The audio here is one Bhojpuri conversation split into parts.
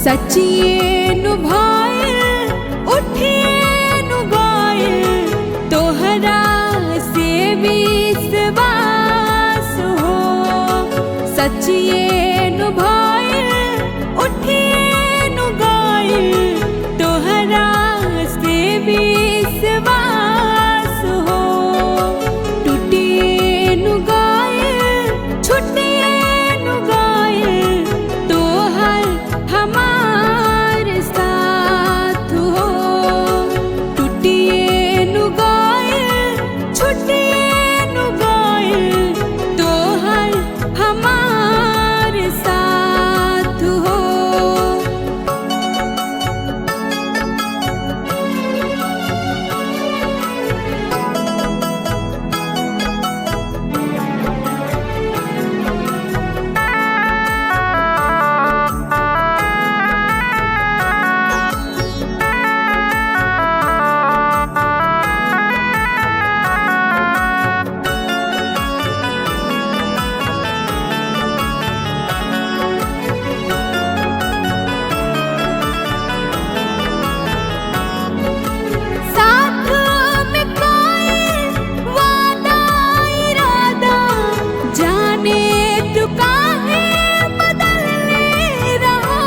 सचिए नु भाई उठिए नु गाय तोहरा से विश्वास हो। सचिए नु भाई उठिए नु गाय तोहरा से विश्वास हो। टूटिए नु गाय छुटिए नु गाय तोहर हमार साथ हो। टूटिए नु गाय छुटिए नु गाय तोहर हमार साथ हो। साथ में कोई वादा इरादा जाने तू काहे बदलने रहा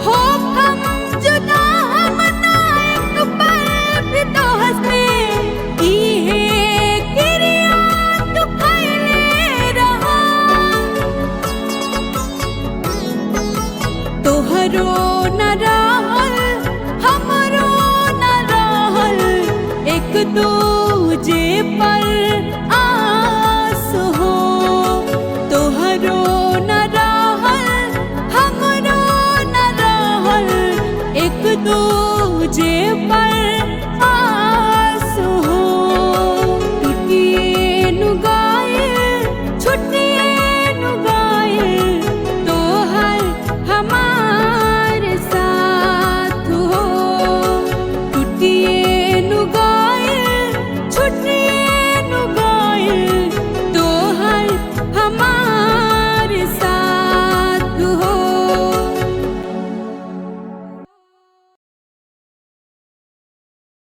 हो। हम जुदा हम ना एक पल भी तो हंसने इहे क्रिया तू खैले रहा। तोहरो न रहल हमरो न रहल एक दूजे पर